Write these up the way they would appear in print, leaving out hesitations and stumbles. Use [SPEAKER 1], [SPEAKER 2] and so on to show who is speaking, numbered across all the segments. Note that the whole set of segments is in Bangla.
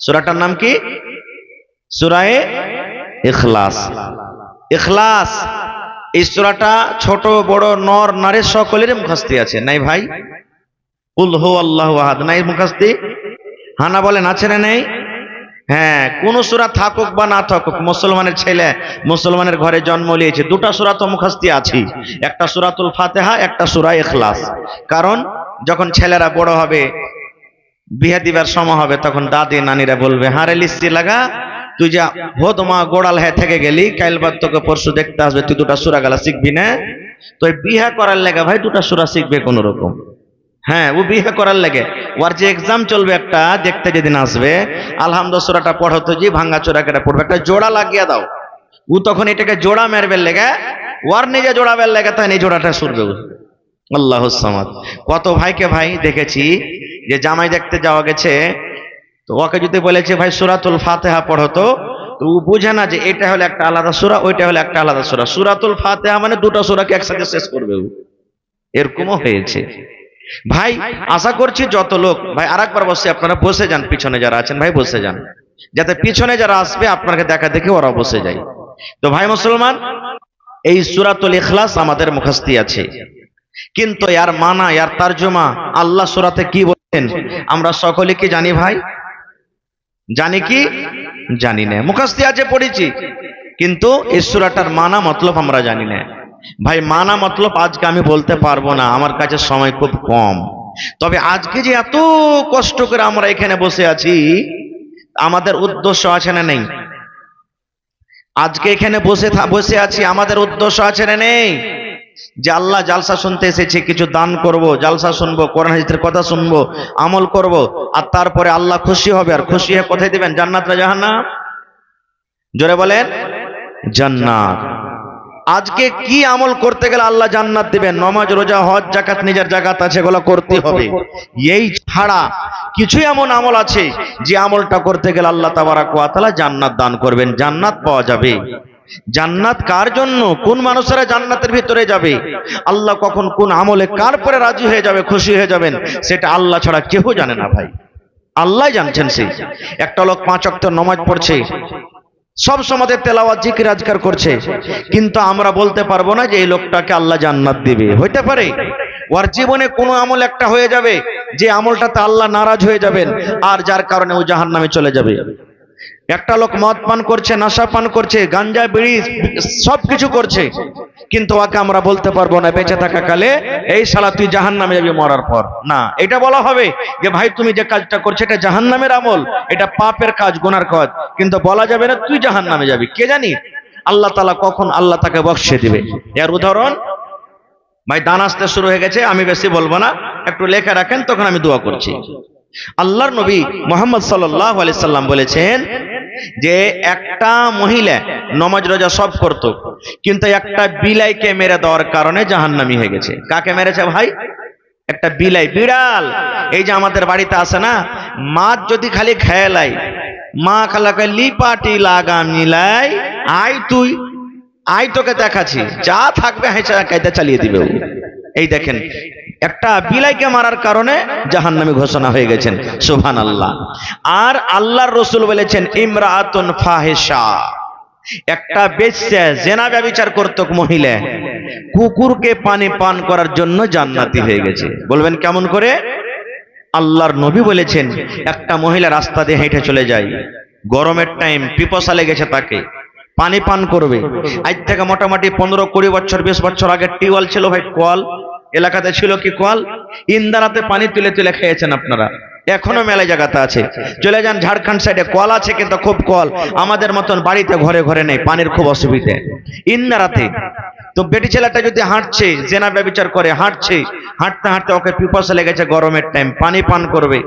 [SPEAKER 1] সূরাটার নাম কি? সূরায়ে ইখলাস। ইখলাস এই সূরাটা ছোট বড় নর নারী সকলের মুখস্থি আছে, নাই ভাই? কুল হুয়াল্লাহু আহাদ নাই মুখস্থি? হানা বলেন আছে না নেই? হ্যাঁ, কোন সূরা থাকুক বা না থাকুক, মুসলমানের ছেলে মুসলমানের ঘরে জন্ম নিয়েছে, দুটা সূরা তো মুখস্থি আছে, একটা সূরাতুল ফাতিহা, একটা সূরা ইখলাস। কারণ যখন ছেলেরা বড় হবে, বিয়ে দিবার সময় হবে, তখন দাদি নানিরা বলবে, হারে লিস্তি লাগা, তুই যা হোদমা গোড়াল হয়ে থেকে গেলি, কাল বাদ তোকে পরশু দেখতে আসবে, তুই দুটা সূরা গালা শিখবি না? তো বিয়ে করার লেগে ভাই দুটা সূরা শিখবে কোন রকম। হ্যাঁ, ও বিয়ে করার লাগে, ওর যে এক্সাম চলবে একটা, দেখতে যেদিন আসবে, আলহামদুলিল্লাহ সূরাটা পড়ো তো জি, ভাঙ্গা চোরা কেটে পড়বে, একটা জোড়া লাগিয়ে দাও। ও তখন এটাকে জোড়া মেরবে লেগে, ওর নিজে জোড়াবের লেগে, তাই এই জোড়াটা শুরবে। আল্লাহুস সামাদ। কত ভাইকে ভাই দেখেছি যে জামাই দেখতে যাওয়া গেছে, তো ওকে যদি বলেছে ভাই সূরাতুল ফাতিহা পড়ো তো ও বুঝে না যে এটা হলো একটা আলাদা সূরা, ওইটা হলো একটা আলাদা সূরা। সূরাতুল ফাতিহা মানে দুটো সূরাকে একসাথে শেষ করবে ও, এরকমও হয়েছে। ভাই আশা করছি যত লোক ভাই, আরেকবার বসে আপনারা বসে যান, পিছনে যারা আছেন ভাই বসে যান, যাতে পিছনে যারা আসবে আপনাকে দেখা দেখে ওরা বসে যায়। তো ভাই মুসলমান, এই সূরাতুল ইখলাস আমাদের মুখস্থি আছে, কিন্তু এর মানা, এর তরজমা, আল্লাহ সূরাতে কি বলেন আমরা সকলে কি জানি ভাই? জানি কি? জানি না। মুখস্থি আছে, পড়েছি, কিন্তু এই সূরাটার মানা মতলব আমরা জানি না। ভাই মানা মতলব আজকে আমি বলতে পারবো না, আমার কাছে সময় খুব কম। তবে আজকে যে এত কষ্ট করে আমরা এখানে বসে আছি, আমাদের উদ্দেশ্য আছে না নেই? আজকে এখানে বসে আছি, আমাদের উদ্দেশ্য আছে না নেই? যে আল্লাহ জালসা শুনতে এসেছে, কিছু দান করব, জালসা শুনবো, কোরআন হাদিসের কথা শুনবো, আমল করব, আর তারপরে আল্লাহ খুশি হবে। আর খুশি হয়ে কোথায় দিবেন? জান্নাত না জাহান্নাম? জোরে বলেন জান্নাত। আজকে কি আমল করতে গেলে আল্লাহ জান্নাত দিবেন? নামাজ, রোজা, হজ, যাকাত, নিজের জাকাত আছে, এগুলো করতে হবে। এই ছাড়া কিছু এমন আমল আছে যে আমলটা করতে গেলে আল্লাহ তাবারাক ওয়া তাআলা জান্নাত দান করবেন, জান্নাত পাওয়া যাবে। জান্নাত কার জন্য? কোন মানুষেরা জান্নাতের ভিতরে যাবে, আল্লাহ কখন কোন আমলে কার পরে রাজি হয়ে যাবে, খুশি হয়ে যাবেন, সেটা আল্লাহ ছাড়া কেউ জানে না ভাই, আল্লাহ জানছেন। সেই একটা লোক 5 ওয়াক্ত নামাজ পড়ছে, সব সময় তেলাওয়াত জিকির আজকার করছে, কিন্তু আমরা বলতে পারবো না যে এই লোকটাকে আল্লাহ জান্নাত দিবে। হইতে পারে ওর জীবনে কোনো আমল একটা হয়ে যাবে যে আমলটাতে আল্লাহ নারাজ হয়ে যাবেন, আর যার কারণে ও জাহান্নামে চলে যাবে। একটা লোক মদ পান করছে, নেশা পান করছে, গাঞ্জা বিড়ি সবকিছু করছে, কিন্তু ওকে আমরা বলতে পারবো না বেঁচে থাকা কালে এই শালা তুই জাহান্নামে যাবি মরার পর। না, এটা বলা হবে যে ভাই তুমি যে কাজটা করছো এটা জাহান্নামের আমল, এটা পাপের কাজ, গুনার কাজ, কিন্তু বলা যাবে না তুই জাহান্নামে যাবি। কে জানি আল্লাহ তাআলা কখন আল্লাহ তাকে বখশে দিবে। এর উদাহরণ ভাই, দান আসতে শুরু হয়ে গেছে, আমি বেশি বলবো না, একটু লেখা রাখেন, তখন আমি দোয়া করছি। আল্লাহর নবী মুহাম্মদ সাল্লাল্লাহু আলাইহি সাল্লাম বলেছেন যে একটা মহিলা নামাজ রোজা সব করত, কিন্তু একটা বিলাইকে মেরে দেওয়ার কারণে জাহান্নামী হয়ে গেছে। কাকে মেরেছে ভাই? একটা বিলাই, বিড়াল। এই যে আমাদের বাড়িতে আসে না, মাছ যদি খালি খেয়ালাই, মা খালাকে লিপাটি লাগা মিলাই, আয় তুই আয়, তোকে দেখাচ্ছি, যা থাকবে হেঁচা কাইতে চালিয়ে দিবে। এই দেখেন, একটা বিলাইকে মারার কারণে জাহান্নামী ঘোষণা হয়ে গেছেন। সুবহানাল্লাহ। আর আল্লাহর রাসূল বলেছেন ইমরাআতুন ফাহিশা, একটা বেশ্যা জেনা ব্যভিচার করত মহিলা, কুকুরকে পানি পান করার জন্য জান্নাতি হয়ে গেছে। বলবেন কেমন করে? আল্লাহর নবী বলেছেন একটা মহিলা রাস্তা দিয়ে হেঁটে চলে যায়, গরমের টাইম, পিপাসা লেগেছে, তাকে পানি পান করবে। আজ থেকে মোটামুটি 15-20 বছর 20 বছর আগে টিউবওয়েল ছিল ভাই, কল এলাকাতে ছিল কি কল, ইন্দারাতে পানি তুলে তুলে খেয়েছেন আপনারা, এখনো মেলা জায়গাতে আছে। চলে যান ঝাড়খণ্ড সাইডে, কল আছে কিন্তু খুব কল, আমাদের মতন বাড়িতে ঘরে ঘরে নেই, পানির খুব অসুবিধে ইন্দারাতে। তো বেটি ছেলেটা যদি হাঁটছে, জেনা ব্যভিচার করে হাঁটছে, হাঁটতে হাঁটতে ওকে পিপাসা লেগেছে, গরমের টাইম, পানি পান করবে।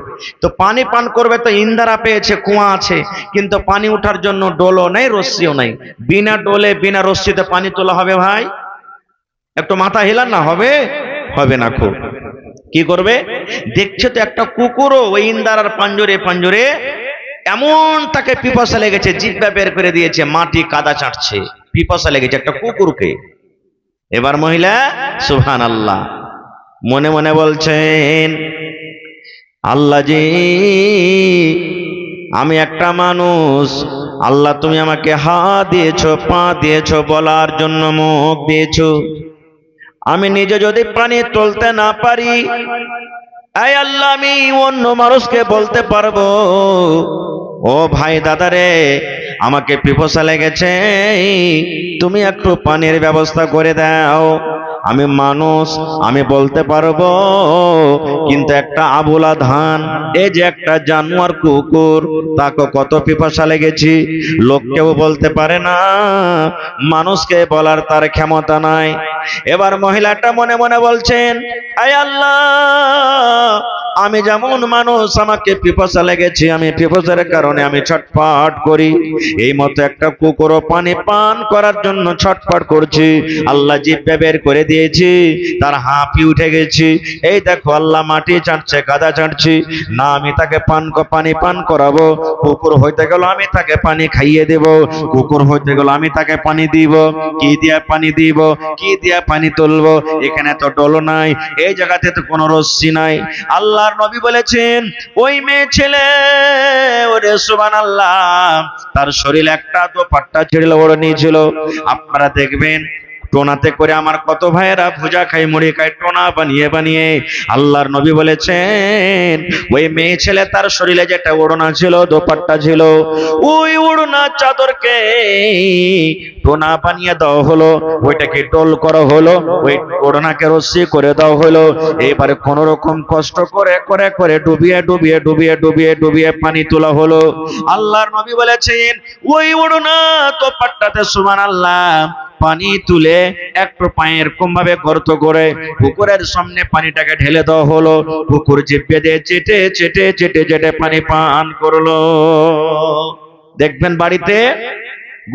[SPEAKER 1] তো পানি পান করবে, তো ইন্দারা পেয়েছে, কুয়া আছে, কিন্তু পানি ওঠার জন্য ডোলও নেই, রশ্মিও নেই। বিনা ডোলে বিনা রশ্মিতে পানি তোলা হবে ভাই? একটু মাথা হিলান না, হবে? হবে না। খুব কি করবে? দেখছে তো একটা কুকুরও ওই ইন্দারার পাঞ্জরে পাঞ্জরে, এমন তাকে পিপাসা লেগেছে, জিহ্বা বের করে দিয়েছে, মাটি কাদা চাটছে, পিপাসা লেগেছে একটা কুকুরকে। এবার মহিলা সুবহানাল্লাহ মনে মনে বলছেন, আল্লাহ জি, আমি একটা মানুষ, আল্লাহ তুমি আমাকে হাত দিয়েছো, পা দিয়েছো, বলার জন্য মুখ দিয়েছো। আমি নিজে যদি পানি তুলতে না পারি, এই আল্লাহ আমি অন্য মানুষকে বলতে পারবো, ও ভাই দাদারে, আমাকে পিপাসা লেগেছে, তুমি একটু পানির ব্যবস্থা করে দাও। আমি মানুষ, আমি বলতে পারবো, কিন্তু একটা আবুলা ধান, এই যে একটা জানোয়ার কুকুর, তাকে কত পিপাসা লেগেছি, লোককেও বলতে পারে না, মানুষকে বলার তার ক্ষমতা নাই। এবার মহিলাটা মনে মনে বলছেন, আয় আল্লাহ, আমি যেমন মানুষ, আমাকে পিপাসা লেগেছে, আমি পিপাসার কারণে আমি ছটফট করি, এই মতো একটা কুকুরও পানি পান করার জন্য ছটফট করছি। আল্লাহ জিভে বের করে দিয়েছি, তার হাঁপি উঠে গেছি। এই দেখো আল্লাহ মাটি চাটছে, কাদা চাটছি, না আমি তাকে পানি পান করাবো। কুকুর হইতে গেল আমি তাকে পানি খাইয়ে দেব, কুকুর হইতে গেল আমি তাকে পানি দিব। কি দিয়া পানি দিব, কি দিয়া পানি তুলবো? এখানে তো ডলো নাই, এই জায়গাতে তো কোনো রশ্মি নাই। আল্লাহর নবী বলেছেন, ওই মেয়ে ছেলে, ওরে সুবহানাল্লাহ, তার শরীরে একটা দোপাট্টা ছিল, ওড়নি ছিল। আপনারা দেখবেন টোনাতে করে আমার কত ভাইয়েরা ভুজা খাই, মুড়ি খাই, টোনা বানিয়ে বানিয়ে। আল্লাহর নবী বলেছেন, ওই মেয়ে ছেলে তার শরীরে যেটা ওড়না ছিল, দোপাট্টা ছিল, ওই ওড়না চাদরকে টোনা বানিয়ে দেওয়া হলো, ওইটাকে টোল করা হলো, ওই ওড়নাকে রশ্মি করে দেওয়া হলো। এবারে কোন রকম কষ্ট করে করে করে ডুবিয়ে ডুবিয়ে ডুবিয়ে ডুবিয়ে ডুবিয়ে পানি তোলা হলো। আল্লাহর নবী বলেছেন, ওই ওড়না দোপাট্টাতে সুবহানাল্লাহ পানি তুলে একটু পায়ে এরকম ভাবে গর্ত করে পুকুরের সামনে পানিটাকে ঢেলে দেওয়া হলো। পুকুর জিভে দিয়ে চেটে চেটে চেটে চেটে পানি পান করলো। দেখবেন বাড়িতে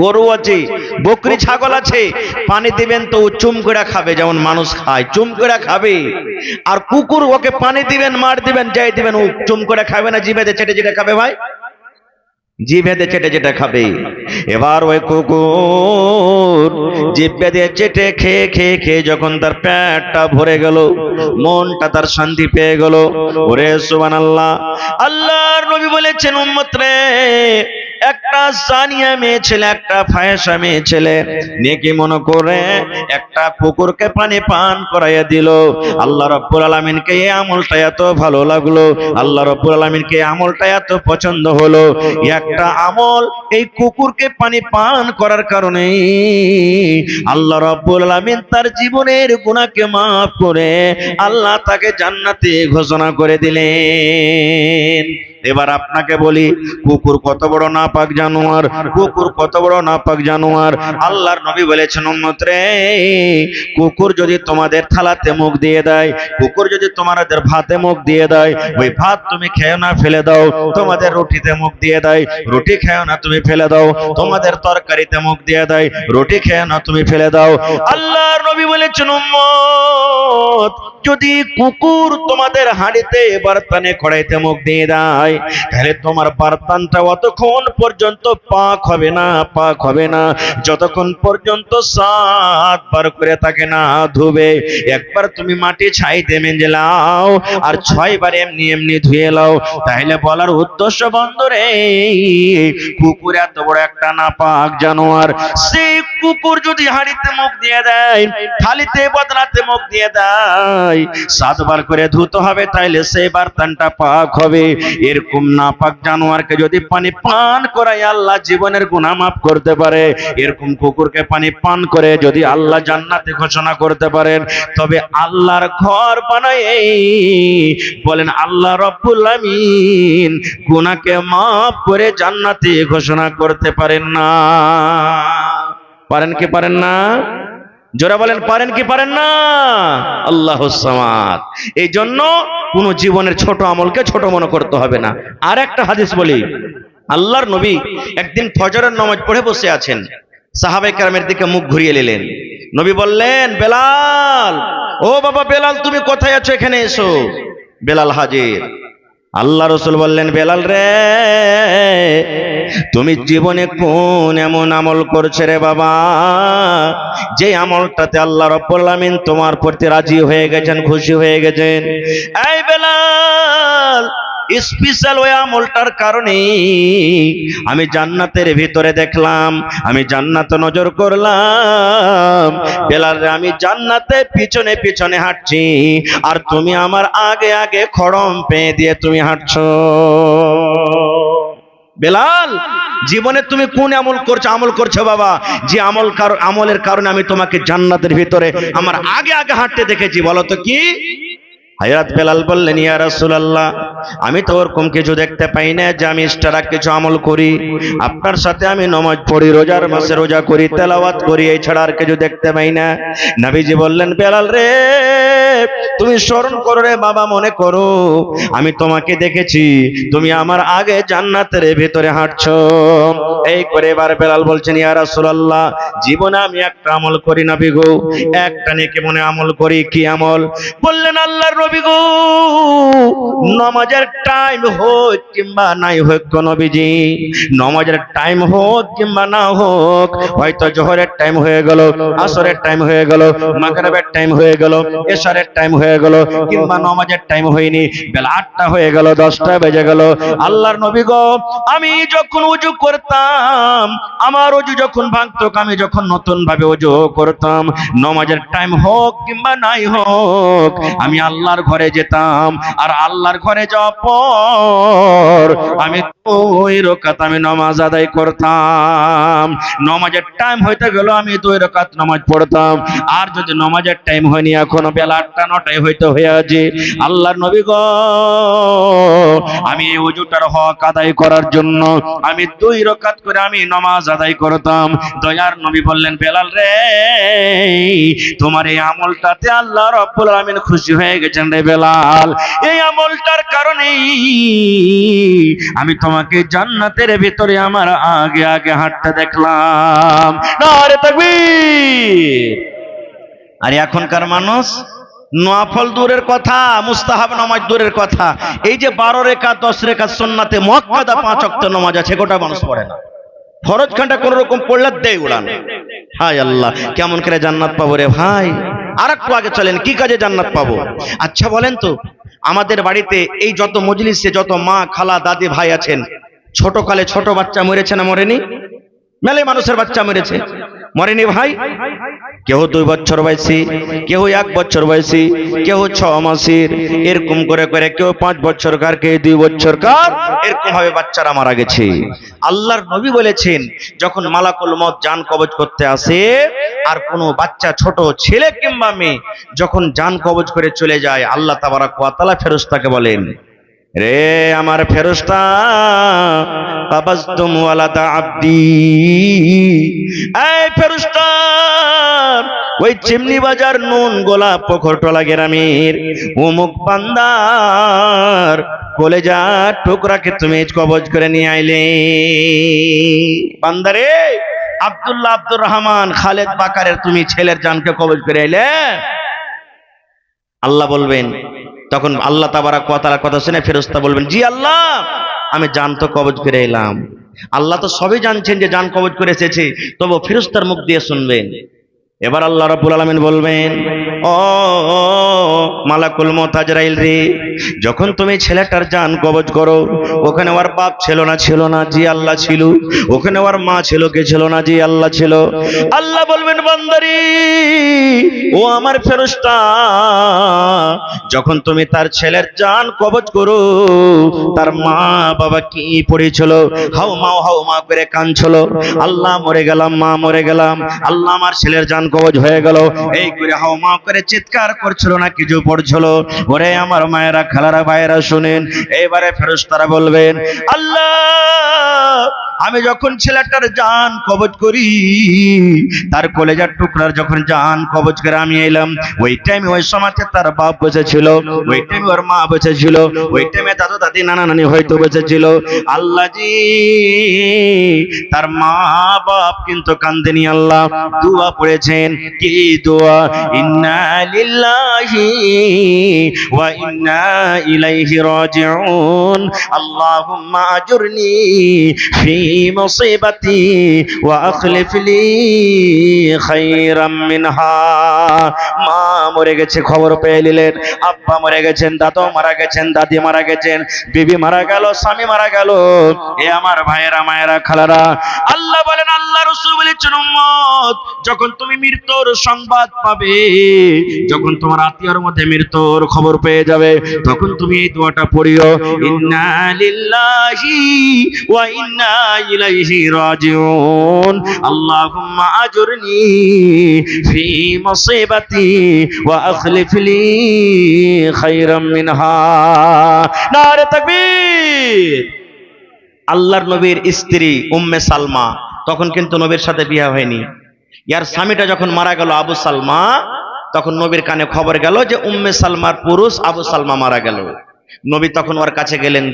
[SPEAKER 1] গরু আছে, বকরি ছাগল আছে, পানি দিবেন তো চুম করে খাবে, যেমন মানুষ খায় চুম করে খাবে। আর কুকুর, ওকে পানি দিবেন, মার দিবেন, যাই দিবেন, ও চুম করে খাবে না, জিভে দিয়ে চেটে চেটে খাবে ভাই, জিভে চেটে চেটে খাবে। এবার ওই কুকুর জিভে দিয়ে চেটে খেয়ে খেয়ে খেয়ে যখন তার পেটটা ভরে গেল, মনটা তার শান্তি পেয়ে গেল, ওরে সুবহানাল্লাহ, আল্লাহর নবী বলেছেন, উম্মত রে, একটা জানিয়া মেয়ে ছেলে, একটা ফায়েসা মেয়ে ছেলে নেকি মনে করে একটা কুকুরকে পানি পান করাইয়া দিল। আল্লাহ রাব্বুল আলামিনকে এই আমলটা এত ভালো লাগলো, আল্লাহ রাব্বুল আলামিনকে এই আমলটা এত পছন্দ হলো। একটা আমল, এই কুকুরকে পানি পান করার কারণে আল্লাহ রাব্বুল আলামিন তার জীবনের গুনাহকে মাফ করে আল্লাহ তাকে জান্নাতে ঘোষণা করে দিলেন। এবার আপনাকে বলি, কুকুর কত বড় নাপাক জানোয়ার, কুকুর কত বড় নাপাক জানোয়ার। আল্লাহর নবী বলেছেন, উম্মত রে, কুকুর যদি তোমাদের থালাতে মুখ দিয়ে দেয়, কুকুর যদি তোমাদের ভাতে মুখ দিয়ে দেয়, ওই ভাত তুমি খেও না, ফেলে দাও। তোমাদের রুটিতে মুখ দিয়ে দেয়, রুটি খেও না, তুমি ফেলে দাও। তোমাদের তরকারিতে মুখ দিয়ে দেয়, রুটি খেও না, তুমি ফেলে দাও। আল্লাহর নবী বলেছেন, উম্মত, যদি কুকুর তোমাদের হাঁড়িতে বারতানে কড়াইতে মুখ দিয়ে দেয়, তাহলে তোমার বারতানটা অতক্ষণ পর্যন্ত পাক হবে না, পাক হবে না, যতক্ষণ পর্যন্ত 7 বার করে তাকে না ধুবে। একবার তুমি মাটি ছাইতে মেজে লাও, আর 6 বার এমনি এমনি ধুয়ে লাও। তাহলে বলার উদ্দেশ্য বন্ধুরে, কুকুর এত বড় একটা নাপাক জানোয়ার, সেই কুকুর যদি হাঁড়িতে মুখ দিয়ে দেয়, থালিতে বদনাতে মুখ দিয়ে দেয়, 7 বার করে ধুতে হবে, তাইলে সেই বারতানটা পাক হবে। এরকম নাপাক জানোয়ারকে যদি পানি পান করায় আল্লাহ জীবনের গুনাহ মাফ করতে পারে, এরকম কুকুরকে পানি পান করে যদি আল্লাহ জান্নাতে ঘোষণা করতে পারেন, তবে আল্লাহর ঘর বানায় বলেন আল্লাহ রাব্বুল আলামিন গুনাহকে মাফ করে জান্নাতে ঘোষণা করতে পারেন না? পারেন কি পারেন না? জোরে বলেন, পারেন কি পারেন না? আল্লাহুস সামাদ। এই জন্য কোন জীবনের ছোট আমলকে ছোট মনে করতে হবে না। আর একটা হাদিস বলি, আল্লাহর নবী একদিন ফজরের নামাজ পড়ে বসে আছেন, সাহাবায়ে কেরামের দিকে মুখ ঘুরিয়ে নিলেন। নবী বললেন, বেলাল, ও বাবা বেলাল, তুমি কোথায় আছো? এখানে এসো। বেলাল হাজির। আল্লাহ রাসূল বললেন, বেলাল রে, তুমি জীবনে কোন এমন আমল করছে রে বাবা, যে আমলটাতে আল্লাহ রাব্বুল আলামিন তোমার প্রতি রাজি হয়ে গেছেন, খুশি হয়ে গেছেন? এই বেলাল, স্পেশাল ওই আমলটার কারণে আমি জান্নাতের ভিতরে দেখলাম, আমি জান্নাতে নজর করলাম। বেলাল রে, আমি জান্নাতে পিছনে পিছনে হাঁটছি, আর তুমি আমার আগে আগে খড়ম পেয়ে দিয়ে তুমি হাঁটছো। বেলাল, জীবনে তুমি কোন আমল করছো বাবা, যে আমলের কারণে আমি তোমাকে জান্নাতের ভিতরে আমার আগে আগে হাঁটতে দেখেছি? বলো তো কি? হযরত বেলাল বললেন, ইয়া রাসূলুল্লাহ, আমি তো ওরকম কিছু দেখতে পাই না যে আমি এক্সট্রা কিছু আমল করি। আপনার সাথে আমি নামাজ পড়ি, রোজার মাসে রোজা করি, তেলাওয়াত করি, এই ছাড়া আর কিছু দেখতে পাই না। নবীজি বললেন, বেলাল রে, তুমি স্মরণ করো রে বাবা, মনে করো, আমি তোমাকে দেখেছি তুমি আমার আগে জান্নাতের ভিতরে হাঁটছো। এই করে এবার বেলাল বলছেন, ইয়া রাসূলুল্লাহ, জীবনে আমি একটা আমল করি নবী গো, একটা নেকি মনে আমল করি। কি আমল? বললেন, আল্লাহর নবী গো, নামাজের টাইম হোক কিংবা নাই হোক গো নবীজি, নামাজের টাইম হোক কিংবা না হোক, হয়তো জোহরের টাইম হয়ে গেল, আসরের টাইম হয়ে গেল, মাগরিবের টাইম হয়ে গেল, এশারের টাইম হয়ে গেল, কিংবা নামাজের টাইম হয়নি, বেলা 8টা হয়ে গেল, 10টা বেজে গেল, আল্লাহর নবী গো, আমি যখন ওযু করতাম, আমার ওযু যখন ভাঙতো, আমি যখন নতুন ভাবে ওযু করতাম, নামাজের টাইম হোক কিংবা নাই হোক, আমি আল্লাহর ঘরে যেতাম, আর আল্লাহর ঘরে যাওয়ার পর আমি 2 রাকাত আমি নামাজ আদায় করতাম। নামাজের টাইম হইতে গেল, আমি 2 রাকাত নামাজ পড়তাম। আর যদি নামাজের টাইম হয়নি, এখনো বেলা 8টা 9টায় হইতে হয়ে আছে, আল্লাহর নবী গো, আমি এই ওযুটার হক আদায় করার জন্য আমি 2 রাকাত করে আমি নামাজ আদায় করতাম। দয়ার নবী বললেন, বেলাল রে, তোমার এই আমলটাতে আল্লাহ রাব্বুল আলামিন খুশি হয়ে গেছেন রে বেলাল। এই আমলটার কারণেই আমি তোমাকে জান্নাতের ভিতরে আমার আগে আগে হাঁটতে দেখলাম। নারে তাকবীর! আর এখনকার মানুষ নফল দূরের কথা, মুস্তাহাব নামাজ দূরের কথা, এই যে 12 রাকাত 10 রাকাত সুন্নাতে মুআক্কাদা 5 ওয়াক্ত নামাজ আছে, গোটা মানুষ পড়ে না। ফরজ খানটা কোন রকম পড়লে দেয় উড়ান। হায় আল্লাহ, কেমন করে জান্নাত পাবো রে ভাই? আর একটু আগে চলেন, কি কাজে জান্নাত পাবো? আচ্ছা বলেন তো, আমাদের বাড়িতে এই যত মজলিসে যত মা, খালা, দাদি, ভাই আছেন, ছোটকালে ছোট বাচ্চা মরেছে না মরেনি? মেলে মানুষের বাচ্চা মরেছে, মরেনি ভাই? কেউ 2 বছর বয়সী, কেউ 1 বছর বয়সী, কেউ 6 মাসের, এরকম করে করে কেউ 5 বছরকার, কেউ 2 বছরকার, এরকম ভাবে বাচ্চারা মারা গেছে। আল্লাহর নবী বলেছেন, যখন মালাকুল মউত জান কবজ করতে আসে, আর কোনো বাচ্চা, ছোট ছেলে কিংবা মেয়ে যখন জান কবজ করে চলে যায়, আল্লাহ তাবারাক ওয়া তাআলা ফেরেশতাকে বলেন, রে আমার ফেরেশতা, কাবাজতুম ওয়ালাদা আব্দি। এই ফেরেশতা, ওই চিমনি বাজার নুন গোলা পোখরটলা গ্রামের অমুক বান্দার কলেজা টুকরাকে তুমি কবজ করে নিয়ে আইলে। বান্দারে, আব্দুল্লাহ, আব্দুর রহমান, খালেদ, বাকারের তুমি ছেলের জানকে কবজ করে আইলে। আল্লাহ বলবেন, তখন আল্লাহ তাবারাক ওয়া তাআলার কথা শুনে ফেরেশতা বলবেন, জি আল্লাহ, আমি জান তো কবজ করে এলাম। আল্লাহ তো সবই জানছেন যে জান কবজ করে এসেছে, তবে ফেরেশতার মুখ দিয়ে শুনবেন। এবার আল্লাহ রাব্বুল আলামিন বলবেন, ও মালাকুল মউত আজরাইল রে, যখন তুমি ছেলেটার জান কবজ করো, ওখানে ওর বাপ ছিল না? ছিল না। জি আল্লাহ ছিল। ওখানে ওর মা ছিল? কে ছিল না? জি আল্লাহ ছিল। আল্লাহ বলবেন, বান্দারি, ও আমার ফেরেশতা, যখন তুমি তার ছেলের জান কবজ করো, তার মা বাবা কি পড়েছিল? হাউ মা করে কাঁদছিল, আল্লাহ মরে গেলাম, মা মরে গেলাম, আল্লাহ আমার ছেলের জান কবজ হয়ে গেল, এই করে হাউ মা করে চিৎকার করছিল না কিছু পড়ছিল? ওরে আমার মায়েরা, খালারা, ভাইয়েরা শুনেন, এবারে ফেরেশতারা বলবেন, আল্লাহ আমি যখন ছেলেটার জান কবজ করি, তার কলেজার টুকরার যখন জান কবজ করে আমি এলাম, ওই টাইমে ওই সমাজে তার বাপ বেঁচে ছিল, ওই টাইমে ওর মা বেঁচে ছিল, ওই টাইমে দাদু দাদি নানা নানি হয়তো বেঁচে ছিল। আল্লাহ জি তার মা বাপ কিন্তু কান্দেনি, আল্লাহ দোয়া পড়েছেন। কি দোয়া? ইন্না লিল্লাহি ওয়া ইন্না ইলাইহি রাজিউন, আল্লাহুম্মা আজুরনি ফি মুসিবাতি ওয়া আখলিফ লি খায়রাম মিনহা। মা মরে গেছে খবর পেয়ে নিলেন, আব্বা মরে গেছেন, দাদু মারা গেছেন, দাদি মারা গেছেন, বিবি মারা গেল, স্বামী মারা গেল। এ আমার ভাইয়েরা মায়েরা খালারা, আল্লাহ বলেন, আল্লাহ রাসূল বলেছেন, উম্মত যখন তুমি মৃত্যুর সংবাদ পাবে, যখন তোমার আত্মীয়র মধ্যে মৃত্যুর খবর পেয়ে যাবে, তখন তুমি এই দোয়াটা পড়িও, ইন্না লিল্লাহি ওয়া ইন্না ইলাইহি রাজিউন, আল্লাহুম্মা আজুরনি ফি মুসিবাতি ওয়া আখলিফ লি খায়রাম মিনহা। নারে তাকবীর। আল্লাহর নবীর স্ত্রী উম্মে সালমা, তখন কিন্তু নবীর সাথে বিয়ে হয়নি। ইয়ার স্বামীটা যখন মারা গেল আবু সালমা, তখন নবীর কানে খবর গেল যে উম্মে সালমার পুরুষ আবু সালমা মারা গেল। নবী তখন ওর কাছে গেলেন,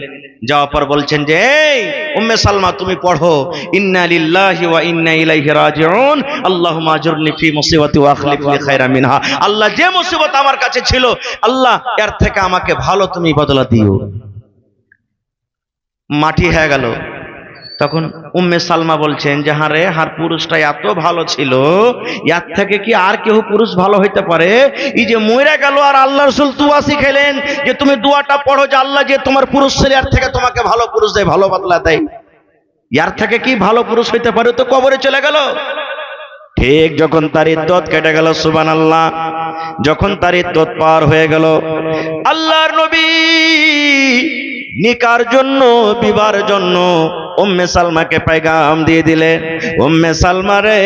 [SPEAKER 1] যাওয়ার পর বলছেন যে, এই উম্মে সালমা তুমি পড়ো, ইন্না লিল্লাহি ওয়া ইন্না ইলাইহি রাজিউন, আল্লাহুম্মা আজুরনি ফি মুসিবাতি ওয়া আখলিফ লি খায়রাম মিনহা। আল্লাহ যে মুসিবত আমার কাছে ছিল, আল্লাহ এর থেকে আমাকে ভালো তুমি বদলা দিও। মাটি হয়ে গেল। তখন উম্মে সালমা বলছেন যে, হ্যাঁ রে, হার পুরুষটা এত ভালো ছিল, এর থেকে কি আর কেউ পুরুষ ভালো হইতে পারে? এই যে মরে গেল, আর আল্লাহ রাসূল দোয়া শিখাইলেন যে তুমি দোয়াটা পড়ো যে আল্লাহ যে তোমার পুরুষ ছেলে এর থেকে তোমাকে ভালো পুরুষ দেয়, ভালো বদলা দেয়। এর থেকে কি ভালো পুরুষ হইতে পারে? তো কবরে চলে গেল। ঠিক যখন তার ইদ্দত কেটে গেল, সুবহানাল্লাহ, যখন তার ইদ্দত পার হয়ে গেল, আল্লাহর নবী নিকার জন্য, বিবাহের জন্য উম্মে সালমাকে পেগাম দিয়ে দিলেন, উম্মে সালমা রে,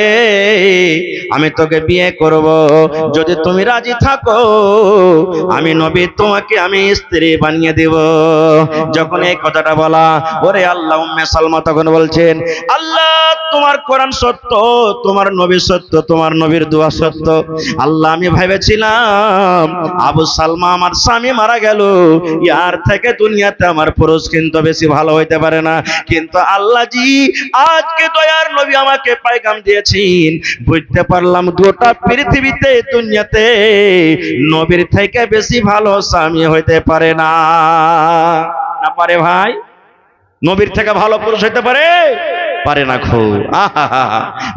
[SPEAKER 1] আমি তোকে বিয়ে করব, যদি তুমি রাজি থাকো আমি নবী তোমাকে আমি স্ত্রী বানিয়ে দেব। যখন এই কথাটা বলা, ওরে আল্লাহ, উম্মে সালমা তখন বলছেন, আল্লাহ তোমার কোরআন সত্য, তোমার নবী সত্য, তোমার নবীর দোয়া সত্য। আল্লাহ আমি ভেবেছিলাম আবু সালমা আমার স্বামী মারা গেল, ইয়ার থেকে দুনিয়াতে আমার পুরুষ কিন্তু বেশি ভালো হইতে পারে না, কিন্তু আল্লাহ জি আজকে দয়ার নবী আমাকে পেগাম দিয়েছেন, বুঝতে পারলাম গোটা পৃথিবীতে দুনিয়াতে নবীর থেকে বেশি ভালো স্বামী হইতে পারে না। না পারে ভাই? নবীর থেকে ভালো পুরুষ হইতে পারে? পারে না। খুব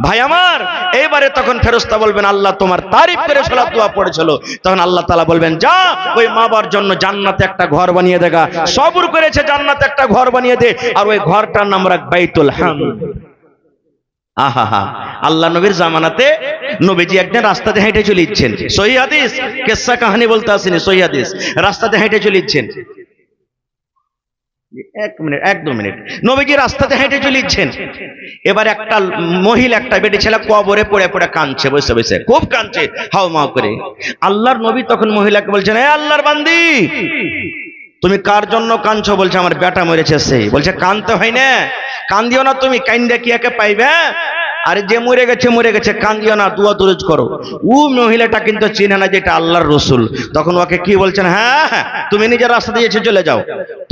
[SPEAKER 1] ভাই আমার, এইবারে তখন ফেরেশতা বলবেন, আল্লাহ তোমার তারিফ করে সালাত দোয়া পড়েছিল। তখন আল্লাহ তাআলা বলবেন, যা ওই মা বাবার জন্য জান্নাতে একটা ঘর বানিয়ে দেগা, সবর করেছে জান্নাতে একটা ঘর বানিয়ে দে, আর ওই ঘরটার নাম রাখ বাইতুল হামদ। আহা, আল্লাহ নবীর জামানাতে নবীজি একদিন রাস্তাতে হেঁটে চলে যাচ্ছেন, সহিহ হাদিস, কিসসা কাহিনী বলতে আসেনি, সহিহ হাদিস, রাস্তাতে হেঁটে চলে যাচ্ছেন, এক দু মিনিট, নবীজি রাস্তাতে হেঁটে চলে যাচ্ছেন। এবার একটা মহিলা, একটা বেটি ছেলে কবরে পড়ে পড়ে কাঁদছে, বসে বসে খুব কাঁদছে হাউমাউ করে। আল্লাহর নবী তখন মহিলাকে বলছেন, এ আল্লাহর বান্দি, তুমি কার জন্য কাঁদছো? বলছে, আমার বেটা মরেছে। সেই বলছে, কাঁদতে হয় না, কান্দিও না তুমি, কান্দে কি একে পাইবে? আরে যে মরে গেছে, কান্দিও না, দুয়া দরুদ করো। ও মহিলাটা কিন্তু চিনে না যে এটা আল্লাহর রাসূল। তখন ওকে কি বলছেন, হ্যাঁ তুমি নিজের রাস্তা দিয়েছো, চলে যাও,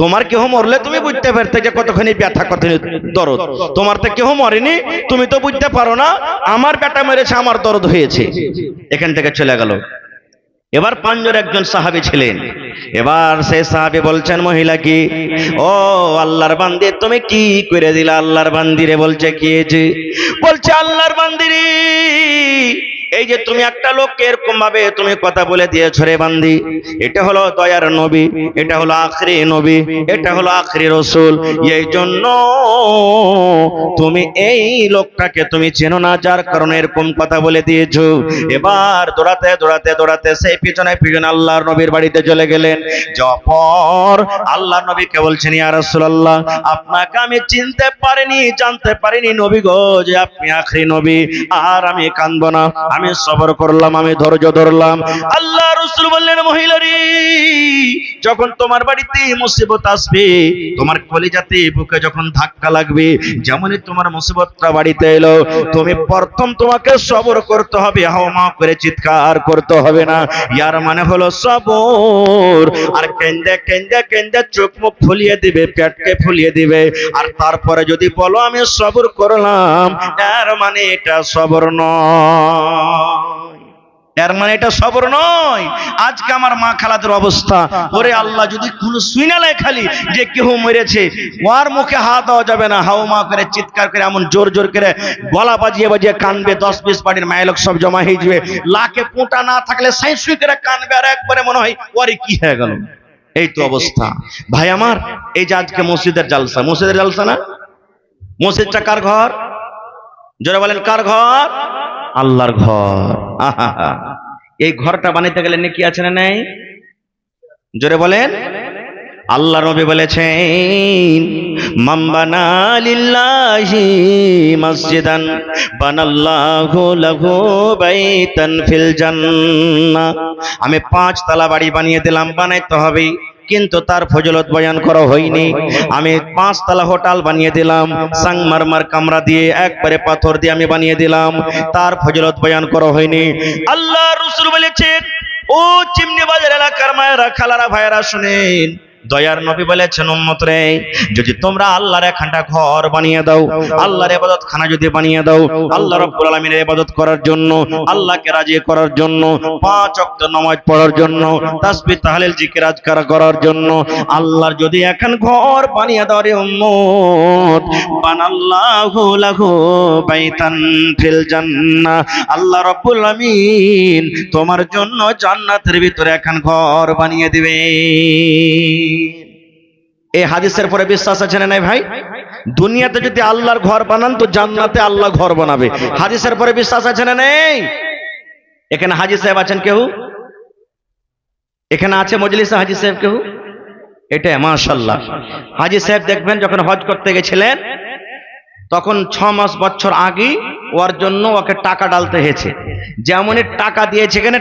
[SPEAKER 1] তোমার কেহ মরলে তুমি বুঝতে পারতে যে কতখানি ব্যথা, কতখানি দরদ। তোমার তো কেহ মরেনি, তুমি তো বুঝতে পারো না, আমার বেটা মেরেছে, আমার দরদ হয়েছে। এখান থেকে চলে গেল। এবার পাঁচজন একজন সাহাবী ছিলেন। এবার সেই সাহাবী বলছেন মহিলা কি, ও আল্লাহর বান্দি, তুমি কি করে দিলা আল্লাহর বান্দিরে? বলছে, কি হয়েছে? বলছে, আল্লাহর বান্দিরে, এই যে তুমি একটা লোককে এরকম ভাবে তুমি কথা বলে দিয়েছো রে বান্দি, এটা হলো দয়ার নবী, এটা হলো আখরি নবী, এটা হলো আখরি রাসূল, এই জন্য তুমি এই লোকটাকে তুমি চেনো না, যার কারণে এরকম কথা বলে দিয়েছো। এবার দৌড়াতে দৌড়াতে দৌড়াতে সেই পিছনে পিছনে আল্লাহর নবীর বাড়িতে চলে গেলেন। যাওয়ার পর আল্লাহর নবীকে বলছেন, ইয়া রাসূলুল্লাহ, আপনাকে আমি চিনতে পারিনি, জানতে পারিনি নবী গো, যে আপনি আখরি নবী, আর আমি কাঁদবো না, আমি আমি সবর করলাম, আমি ধৈর্য ধরলাম। আল্লাহ রাসূল বললেন, মহিলারি, যখন তোমার বাড়িতে মুসিবত আসবে, তোমার কলিজাতে বুকে যখন ধাক্কা লাগবে, যেমনই তোমার মুসিবতটা বাড়িতে এলো, তুমি প্রথম তোমাকে সবর করতে হবে, হাওমা করে চিৎকার করতে হবে না। ইয়ার মানে হলো সবর। আর কেন্দে কেন্দে কেন্দে চোখ মুখ ফুলিয়ে দিবে, পেটকে ফুলিয়ে দিবে, আর তারপরে যদি বলো আমি সবর করলাম, এর মানে এটা সবর নয়, এর মানে এটা সবর নয়। আজকে আমার মা খালাদের অবস্থা, ওরে আল্লাহ, যদি কোনো শুইনালে খালি যে কেউ মরেছে, ওর মুখে হাত দেওয়া যাবে না, হাওমা করে চিৎকার করে এমন জোর জোর করে গলা বাজিয়ে বাজিয়ে কানবে, 10-20 বাড়ির মায়ের সব জমা হয়ে যাবে, লাকে পোঁটা না থাকলে সাইসুই করে কানবে, আর একবারে মনে হয় ওরে কি হয়ে গেল। এই তো অবস্থা ভাই আমার। এই যে আজকে মসজিদের জালসা, মসজিদের জালসা না, মসজিদটা কার ঘর? জোরে বলেন, কার ঘর? আল্লাহর ঘর। আহা, এই ঘরটা বানাইতে গেলে নেকি আছে না নাই? জোরে বলেন। আল্লাহ নবী বলেছেন, মান বানা লিল্লাহি মসজিদান বানাল্লাহু লাহু বাইতান ফিল জান্নাহ। আমি 5 তলা বাড়ি বানিয়ে দিলাম, বানাইতে হবে, কিন্তু তার ফজিলত বয়ান করা হয়নি। আমি 5 তলা হোটেল বানিয়ে দিলাম, সাংমারমার কামরা দিয়ে, একবারে পাথর দিয়ে আমি বানিয়ে দিলাম, তার ফজিলত বয়ান করা হয়নি। আল্লাহ রাসূল বলেছেন, ও চিমনি বাজার এলাকার মায়েরা, খালারা, ভাইয়েরা শুনেন, দয়ার নবী বলেছেন, উম্মত রে, যদি তোমরা আল্লাহর একখানা ঘর বানিয়ে দাও, আল্লাহর ইবাদতখানা যদি বানিয়ে দাও, আল্লাহ রাব্বুল আলামিনের ইবাদত করার জন্য, আল্লাহকে রাজি করার জন্য, 5 ওয়াক্ত নামাজ পড়ার জন্য, তাসবিহ তাহলিল জিকির আজকার করার জন্য, আল্লাহর যদি এখন ঘর বানিয়ে দাও রে উম্মত, বানাল্লাহু লাহু বাইতান ফিল জান্নাহ, আল্লাহ রাব্বুল আলামিন তোমার জন্য জান্নাতের ভিতরে এখন ঘর বানিয়ে দিবে। এই হাদিসের পরে বিশ্বাস আছে না নাই ভাই? দুনিয়াতে যদি আল্লাহর ঘর বানান, তো জান্নাতে আল্লাহ ঘর বানাবে। হাদিসের পরে বিশ্বাস আছে না নেই? এখানে হাজী সাহেব আছেন কেউ? এখানে আছে মজলিসে হাজী সাহেব কেউ? এটা মাশাআল্লাহ। হাজী সাহেব দেখবেন, যখন হজ করতে গেছিলেন, তখন 6 বছর আগে ওর জন্য ওকে টাকা ডালতে হয়েছে। যেমনই টাকা দিয়েছে, এখানে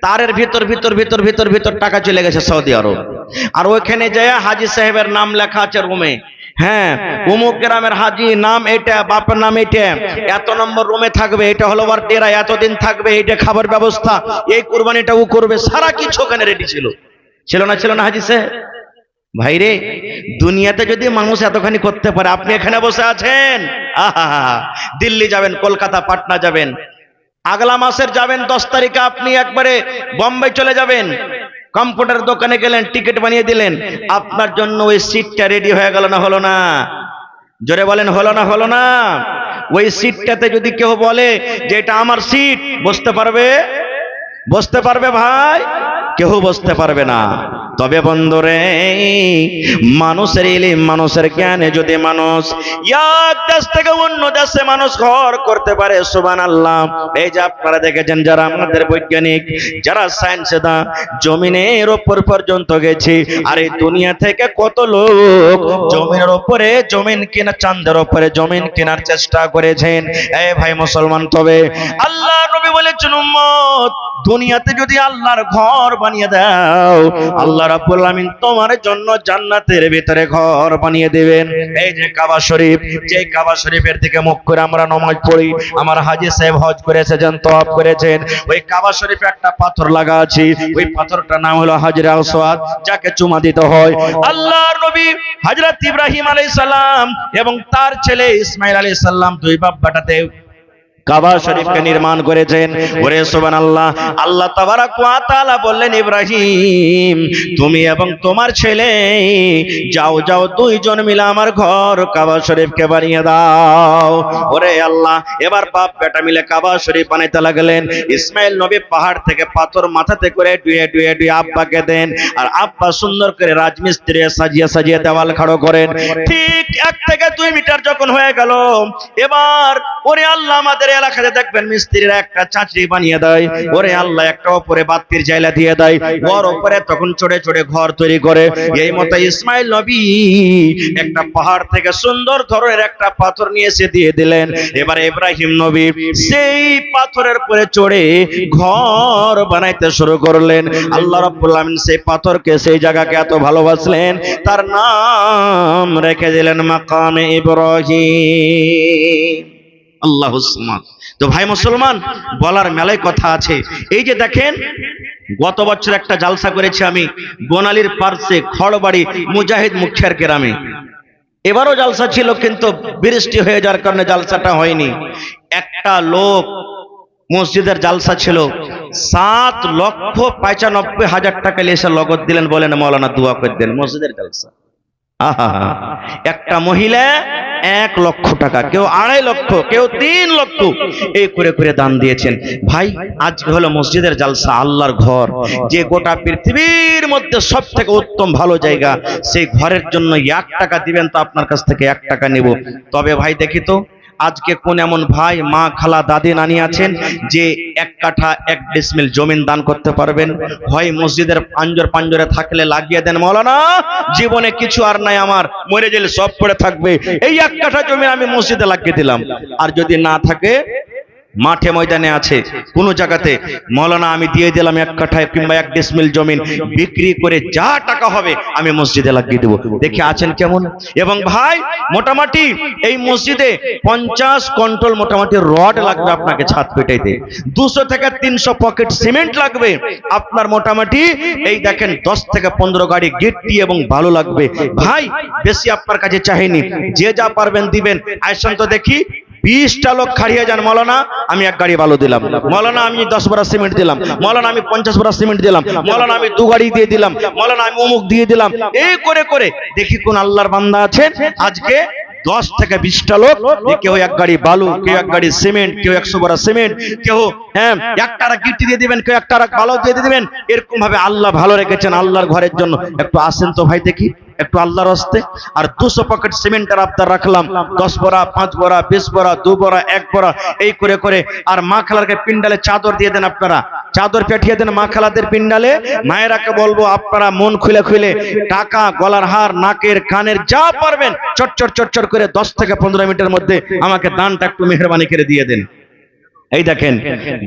[SPEAKER 1] তারের ভিতর ভিতর ভিতর ভিতর ভিতর টাকা চলে গেছে সৌদি আরব। আর ওইখানে যায় হাজী সাহেবের নাম লেখা আছে রুমে, হ্যাঁ, অমুক গ্রামের হাজী, নাম এটা, বাপের নাম এটা, এত নম্বর রুমে থাকবে, এটা হলো ওর ডেরা, এতদিন থাকবে, এটা খাবার ব্যবস্থা, এই কুরবানিটা ও করবে, সারা কিছু ওখানে রেডি ছিল। ছিল না, ছিল না হাজী সাহেব? ভাইরে, দুনিয়াতে যদি মানুষ এতখানি করতে পারে, আপনি এখানে বসে আছেন, আহা, দিল্লি যাবেন, কলকাতা, পাটনা যাবেন, আগলা মাসের যাবেন 10 তারিখে আপনি একবারে বোম্বে চলে যাবেন, কম্পিউটার দোকানে গেলেন, টিকিট বানিয়ে দিলেন, আপনার জন্য ওই সিটটা রেডি হয়ে গেল না হলো না? জোরে বলেন, হলো না, হলো না? ওই সিটটাতে যদি কেউ বলে যে এটা আমার সিট, বসতে পারবে? বসতে পারবে ভাই? কেউ বসতে পারবে না। তবে বন্ধুরে, মানুষের ইলম, মানুষের জ্ঞানে যদি মানুষ এক দেশ থেকে অন্য দেশে মানুষ ঘর করতে পারে, সুবহানাল্লাহ। এই যে আপনারা দেখেছেন, যারা আমাদের বৈজ্ঞানিক, যারা সায়েন্সে দা জমিনের উপর পর্যন্ত গেছে, আর এই দুনিয়া থেকে কত লোক জমিনের উপরে জমিন কিনা, চাঁদের উপরে জমিন কেনার চেষ্টা করেছেন। এই ভাই মুসলমান, তবে আল্লাহ নবী বলেছেন, উম্মত, দুনিয়াতে যদি আল্লাহর ঘর বানিয়ে দাও, আল্লাহ রাব্বুল আলামিন তোমার জন্য জান্নাতের ভিতরে ঘর বানিয়ে দিবেন। এই যে কাবা শরীফ, যে কাবা শরীফের দিকে মুখ করে আমরা নামাজ পড়ি, আমার হাজী সাহেব হজ করেছে, যান তওয়াফ করেছেন, ওই কাবা শরীফে একটা পাথর লাগা আছে, ওই পাথরটার নাম হলো হাজরে আসওয়াদ, যাকে চুমা দিতে হয়। আল্লাহর নবী হযরত ইব্রাহিম আলাইহিস সালাম এবং তার ছেলে ইসমাঈল আলাইহিস সালাম, দুই বাপ বেটাতে কাবা শরীফকে নির্মাণ করেছেন। ওরে সুবহানাল্লাহ, আল্লাহ তাবারক ওয়া তাআলা বললেন, ইব্রাহিম, তুমি এবং তোমার ছেলে যাও যাও, দুইজন মিলে আমার ঘর কাবা শরীফকে বানিয়ে দাও। ওরে আল্লাহ, এবার বাপ বেটা মিলে কাবা শরীফ বানাইতে লাগলেন। ইসমাইল নবী পাহাড় থেকে পাথর মাথাতে করে ডুয়ে ডুয়ে ডুয়ে আব্বাকে দেন, আর আব্বা সুন্দর করে রাজমিস্ত্রি সাজিয়ে সাজিয়ে দেওয়াল খাড়ো করেন। ঠিক 1 থেকে 2 মিটার যখন হয়ে গেল, এবার ওরে আল্লাহ, আমাদের এলাকাতে দেখবেন মিস্ত্রিরা একটা চাচড়ি বানিয়ে দেয়, ওরে আল্লাহ একটা উপরে বাতির জায়লা দিয়ে দেয়, ওর উপরে তখন চড়ে চড়ে ঘর তৈরি করে। এই মতো ইসমাইল নবী একটা পাহাড় থেকে সুন্দর ধরনের একটা পাথর নিয়ে এসে দিয়ে দিলেন। এবারে ইব্রাহিম নবী সেই পাথরের উপরে চড়ে ঘর বানাইতে শুরু করলেন। আল্লাহ রাব্বুল আলামিন সেই পাথরকে, সেই জায়গাকে এত ভালোবাসলেন, তার নাম রেখে দিলেন মাকামে ইব্রাহিম। আল্লাহুস সামাদ। তো ভাই মুসলমান, বলার মেলায় কথা আছে। এই যে দেখেন, গত বছর একটা জালসা করেছি আমি বনালীর পার্শ্বে খড়বাড়ি মুজাহিদ মুখিয়ার গ্রামে। এবারও জালসা ছিল, কিন্তু বৃষ্টি হয়ে যাওয়ার কারণে জালসাটা হয়নি। একটা লোক, মসজিদের জালসা ছিল, 7,95,000 টাকা এসে লগত দিলেন, বলেন মৌলানা দোয়া করে দেন। মসজিদের জালসা, আহা, একটা মহিলা 1 লক্ষ টাকা, কেউ 2.5 লক্ষ, কেউ 3 লক্ষ, এই করে করে দান দিয়েছেন। ভাই আজকে হলো মসজিদের জালসা, আল্লাহর ঘর, যে গোটা পৃথিবীর মধ্যে সব থেকে উত্তম ভালো জায়গা, সেই ঘরের জন্য 1 টাকা দিবেন তো আপনার কাছ থেকে 1 টাকা নেব। তবে ভাই দেখি তো আজকে কোন এমন ভাই, মা, খালা, দাদি, নানি আছেন যে 1 কাঠা 1 ডিসমিল জমিন দান করতে পারবেন? হয় মসজিদের পাঞ্জরে থাকলে লাগিয়ে দেন, মাওলানা জীবনে কিছু আর নাই আমার, মরে গেলে সব পড়ে থাকবে, এই 1 কাঠা জমি আমি মসজিদে লাগিয়ে দিলাম। আর যদি না থাকে, মাঠে ময়দানে আছে কোন জায়গাতে, মৌলানা আমি দিয়ে দিলাম 1 কাঠায় কিংবা 1 ডিসমিল জমিন, বিক্রি করে যা টাকা হবে আমি মসজিদে লাগিয়ে দেব। দেখি আছেন কেমন? এবং ভাই মোটামুটি এই মসজিদে 50 কুইন্টাল মোটামুটি রড লাগবে আপনাকে ছাদ পেটাইতে, 200 থেকে 300 পকেট সিমেন্ট লাগবে আপনার, মোটামুটি এই দেখেন 10 থেকে 15 গাড়ি গিট্টি এবং বালু লাগবে। ভাই বেশি আপনার কাছে চাইনি, যে যা পারবেন দিবেন। আইসন তো দেখি 20টা লোক খাড়িয়ে যান, মৌলানা আমি 1 গাড়ি বালু দিলাম, মৌলানা আমি 10 বড়া সিমেন্ট দিলাম, মৌলানা আমি 50 বড়া সিমেন্ট দিলাম, মৌলানা আমি 2 গাড়ি দিয়ে দিলাম, মৌলানা আমি অমুক দিয়ে দিলাম। এই করে করে দেখি কোন আল্লাহর বান্দা আছেন আজকে 10 থেকে 20টা লোক, কেউ 1 গাড়ি বালু, কেউ 1 গাড়ি সিমেন্ট, কেউ 100 বড়া সিমেন্ট, কেউ 1 টাকা গিট্টি দিয়ে দিবেন, কেউ 1 টাকা বালু দিয়ে দিবেন। এরকম ভাবে আল্লাহ ভালো রেখেছেন আল্লাহর ঘরের জন্য। একটু আসেন তো ভাই দেখি একটু আল্লাহর হস্তে। আর 200 পকেট সিমেন্টের আবদার রাখলাম, 10 বড়া, 5 বড়া, 20 বড়া, 2 বড়া, 1 বড়া, এই করে করে। আর মা খালারকে পিন্ডালে চাদর দিয়ে দেন, আপনারা চাদর পেঠিয়ে দেন মা খালাদের পিন্ডালে। মায়েরাকে বলবো আপনারা মন খুলে খুলে টাকা, গলার হার, নাকের, কানের যা পারবেন চটচট চটচট করে 10 থেকে 15 মিনিটের মধ্যে আমাকে দানটা একটু মেহেরবানি করে দিয়ে দেন। এই দেখেন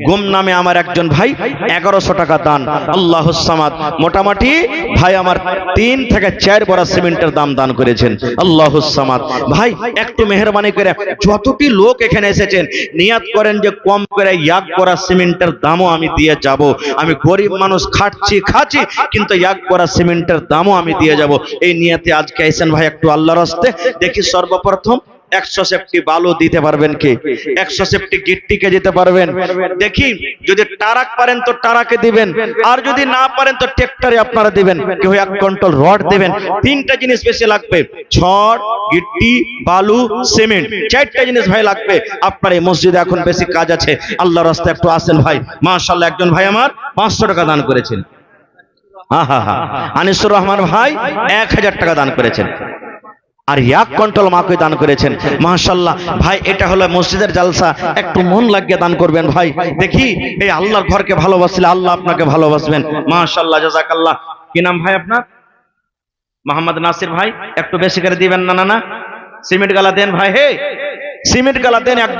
[SPEAKER 1] গুম নামে আমার একজন ভাই 1100 টাকা দান, আল্লাহুস সামাদ। মোটামুটি ভাই আমার 3 থেকে 4 বড়া সিমেন্টের দান করেছেন, আল্লাহুস সামাদ। ভাই একটু মেহেরবানি করে, যতটি লোক এখানে এসেছেন নিয়াত করেন যে কম করে 1 বড়া সিমেন্টের দামও আমি দিয়ে যাব। আমি গরিব মানুষ, খাচ্ছি, কিন্তু 1 বড়া সিমেন্টের দামও আমি দিয়ে যাব, এই নিয়াতে আজকে আইছেন ভাই। একটু আল্লাহর হস্তে দেখি সর্বপ্রথম 100 সেফটি বালু দিতে পারবেন কে? 100 সেফটি গিট্টিকে দিতে পারবেন? দেখি যদি টারাক পারেন তো টারাকে দিবেন, আর যদি না পারেন তো ট্রাক্টরে আপনারা দিবেন। কেউ 1 কুইন্টাল রড দিবেন। 3টা জিনিস বেশি লাগবে, ছড়, গিট্টি, বালু, সিমেন্ট, 4টা জিনিস ভাই লাগবে। আপনার এই মসজিদে এখন বেশি কাজ আছে, আল্লাহর রাস্তায় একটু আসেন ভাই। মাশাআল্লাহ একজন ভাই আমার 500 টাকা দান করেছেন, আনিসুর রহমান ভাই 1000 টাকা দান করেছেন, আর 1 কুইন্টাল মাকে দান করেছেন। মাশাআল্লাহ ভাই, এটা হলো মসজিদের জালসা, একটু মন লাগিয়ে দান করবেন ভাই। দেখি এই আল্লাহর ঘরকে ভালোবাসলে আল্লাহ আপনাকে ভালোবাসবেন। মাশাআল্লাহ, জাযাকাল্লাহ। কি নাম ভাই আপনার? মোহাম্মদ নাসির ভাই, একটু বেশি করে দিবেন। না সিমেন্ট গালা দেন ভাই, হে সিমেন্ট গালা দেন, 1-2